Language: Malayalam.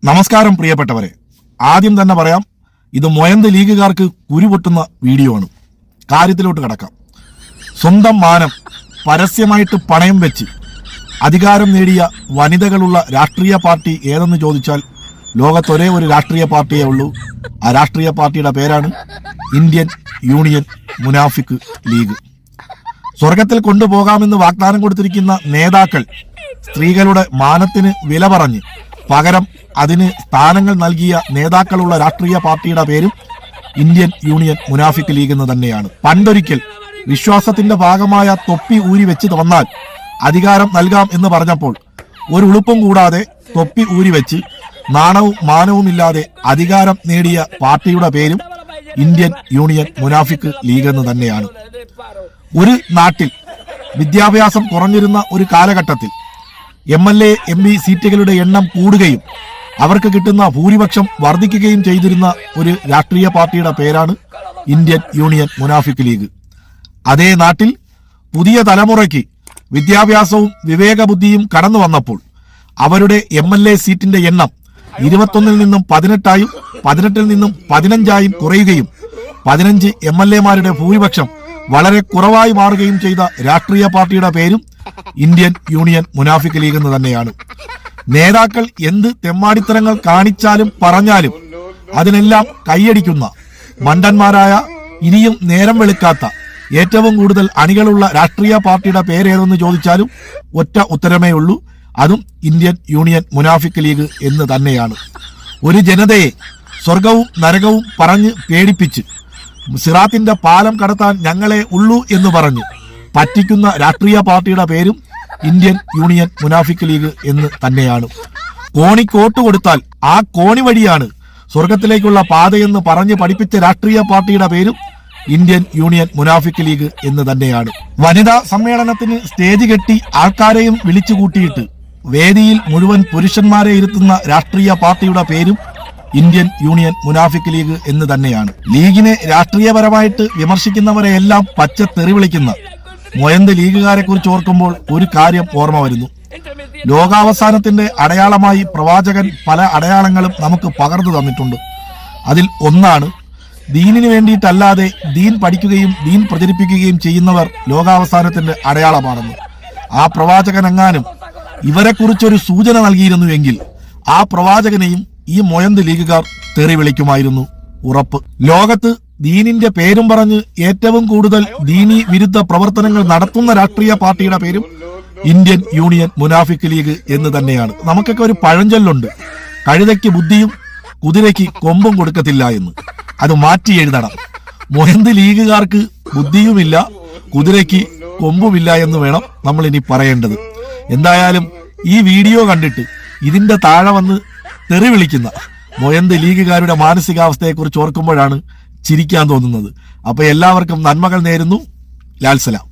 നമസ്കാരം പ്രിയപ്പെട്ടവരെ, ആദ്യം തന്നെ പറയാം, ഇത് മൊയന്ത് ലീഗുകാർക്ക് കുരുപൊട്ടുന്ന വീഡിയോ ആണ്. കാര്യത്തിലോട്ട് കടക്കാം. സ്വന്തം മാനം പരസ്യമായിട്ട് പണയം വെച്ച് അധികാരം നേടിയ വനിതകളുള്ള രാഷ്ട്രീയ പാർട്ടി ഏതെന്ന് ചോദിച്ചാൽ ലോകത്തൊരേ ഒരു രാഷ്ട്രീയ പാർട്ടിയേ ഉള്ളൂ. ആ രാഷ്ട്രീയ പാർട്ടിയുടെ പേരാണ് ഇന്ത്യൻ യൂണിയൻ മുനാഫിക് ലീഗ്. സ്വർഗത്തിൽ കൊണ്ടുപോകാമെന്ന് വാഗ്ദാനം കൊടുത്തിരിക്കുന്ന നേതാക്കൾ സ്ത്രീകളുടെ മാനത്തിന് വില പറഞ്ഞ് പകരം അതിന് സ്ഥാനങ്ങൾ നൽകിയ നേതാക്കളുള്ള രാഷ്ട്രീയ പാർട്ടിയുടെ പേരും ഇന്ത്യൻ യൂണിയൻ മുനാഫിക് ലീഗ് എന്ന് തന്നെയാണ്. പണ്ടൊരിക്കൽ വിശ്വാസത്തിന്റെ ഭാഗമായ തൊപ്പി ഊരി വെച്ച് വന്നാൽ അധികാരം നൽകാം എന്ന് പറഞ്ഞപ്പോൾ ഒരു ഉളുപ്പും കൂടാതെ തൊപ്പി ഊരി വെച്ച് നാണവും മാനവുമില്ലാതെ അധികാരം നേടിയ പാർട്ടിയുടെ പേരും ഇന്ത്യൻ യൂണിയൻ മുനാഫിക് ലീഗ് എന്ന് തന്നെയാണ്. ഒരു നാട്ടിൽ വിദ്യാഭ്യാസം കുറഞ്ഞിരുന്ന ഒരു കാലഘട്ടത്തിൽ MLA MP സീറ്റുകളുടെ എണ്ണം കൂടുകയും അവർക്ക് കിട്ടുന്ന ഭൂരിപക്ഷം വർദ്ധിക്കുകയും ചെയ്തിരുന്ന ഒരു രാഷ്ട്രീയ പാർട്ടിയുടെ പേരാണ് ഇന്ത്യൻ യൂണിയൻ മുനാഫിക് ലീഗ്. അതേ നാട്ടിൽ പുതിയ തലമുറയ്ക്ക് വിദ്യാഭ്യാസവും വിവേകബുദ്ധിയും കടന്നു വന്നപ്പോൾ അവരുടെ MLA സീറ്റിന്റെ എണ്ണം 21 നിന്നും 18ആയും 18 നിന്നും 15ആയും കുറയുകയും 15 MLA ഭൂരിപക്ഷം വളരെ കുറവായി മാറുകയും ചെയ്ത രാഷ്ട്രീയ പാർട്ടിയുടെ പേരും ഇന്ത്യൻ യൂണിയൻ മുനാഫിക് ലീഗ് എന്ന് തന്നെയാണ്. നേതാക്കൾ എന്ത് തെമ്മാടിത്തരങ്ങൾ കാണിച്ചാലും പറഞ്ഞാലും അതിനെല്ലാം കൈയടിക്കുന്ന മണ്ടന്മാരായ, ഇനിയും നേരം വെളുക്കാത്ത, ഏറ്റവും കൂടുതൽ അണികളുള്ള രാഷ്ട്രീയ പാർട്ടിയുടെ പേരേതെന്ന് ചോദിച്ചാലും ഒറ്റ ഉത്തരമേ ഉള്ളൂ, അതും ഇന്ത്യൻ യൂണിയൻ മുനാഫിക് ലീഗ് എന്ന് തന്നെയാണ്. ഒരു ജനതയെ സ്വർഗവും നരകവും പറഞ്ഞ് പേടിപ്പിച്ച് സിറാത്തിന്റെ പാലം കടത്താൻ ഞങ്ങളെ ഉള്ളൂ എന്ന് പറഞ്ഞ് പറ്റിക്കുന്ന രാഷ്ട്രീയ പാർട്ടിയുടെ പേരും ഇന്ത്യൻ യൂണിയൻ മുനാഫിക് ലീഗ് എന്ന് തന്നെയാണ്. കോണിക്കോട്ട് കൊടുത്താൽ ആ കോണി വഴിയാണ് സ്വർഗത്തിലേക്കുള്ള പാതയെന്ന് പറഞ്ഞ് പഠിപ്പിച്ച രാഷ്ട്രീയ പാർട്ടിയുടെ പേരും ഇന്ത്യൻ യൂണിയൻ മുനാഫിക് ലീഗ് എന്ന് തന്നെയാണ്. വനിതാ സമ്മേളനത്തിന് സ്റ്റേജ് കെട്ടി ആൾക്കാരെയും വിളിച്ചു കൂട്ടിയിട്ട് വേദിയിൽ മുഴുവൻ പുരുഷന്മാരെ ഇരുത്തുന്ന രാഷ്ട്രീയ പാർട്ടിയുടെ പേരും ഇന്ത്യൻ യൂണിയൻ മുനാഫിക് ലീഗ് എന്ന് തന്നെയാണ്. ലീഗിനെ രാഷ്ട്രീയപരമായിട്ട് വിമർശിക്കുന്നവരെ എല്ലാം പച്ച തെറി വിളിക്കുന്ന മൊയന്ത് ലീഗുകാരെ കുറിച്ച് ഓർക്കുമ്പോൾ ഒരു കാര്യം ഓർമ്മ വരുന്നു. ലോകാവസാനത്തിന്റെ അടയാളമായി പ്രവാചകൻ പല അടയാളങ്ങളും നമുക്ക് പകർന്നു തന്നിട്ടുണ്ട്. അതിൽ ഒന്നാണ്, ദീനിന് വേണ്ടിയിട്ടല്ലാതെ ദീൻ പഠിക്കുകയും ദീൻ പ്രചരിപ്പിക്കുകയും ചെയ്യുന്നവർ ലോകാവസാനത്തിന്റെ അടയാളമാണെന്ന്. ആ പ്രവാചകൻ എങ്ങാനും ഇവരെക്കുറിച്ചൊരു സൂചന നൽകിയിരുന്നുവെങ്കിൽ ആ പ്രവാചകനെയും ഈ മൊയന്ത് ലീഗുകാർ തെറി വിളിക്കുമായിരുന്നു, ഉറപ്പ്. ലോകത്ത് ദീനിന്റെ പേരും പറഞ്ഞ് ഏറ്റവും കൂടുതൽ ദീനി വിരുദ്ധ പ്രവർത്തനങ്ങൾ നടത്തുന്ന രാഷ്ട്രീയ പാർട്ടിയുടെ പേരും ഇന്ത്യൻ യൂണിയൻ മുനാഫിക് ലീഗ് എന്ന് തന്നെയാണ്. നമുക്കൊക്കെ ഒരു പഴഞ്ചൊല്ലുണ്ട്, കഴുതയ്ക്ക് ബുദ്ധിയും കുതിരയ്ക്ക് കൊമ്പും കൊടുക്കത്തില്ല എന്ന്. അത് മാറ്റി എഴുതണം. മൊയന്ത് ലീഗുകാർക്ക് ബുദ്ധിയുമില്ല, കുതിരയ്ക്ക് കൊമ്പുമില്ല എന്ന് വേണം നമ്മൾ ഇനി പറയേണ്ടത്. എന്തായാലും ഈ വീഡിയോ കണ്ടിട്ട് ഇതിന്റെ താഴെ വന്ന് തെറി വിളിക്കുന്ന മൊയന്ത് ലീഗുകാരുടെ മാനസികാവസ്ഥയെക്കുറിച്ച് ഓർക്കുമ്പോഴാണ് ചിരിക്കാൻ തോന്നുന്നത്. അപ്പൊ എല്ലാവർക്കും നന്മകൾ നേരുന്നു. ലാൽ സലാം.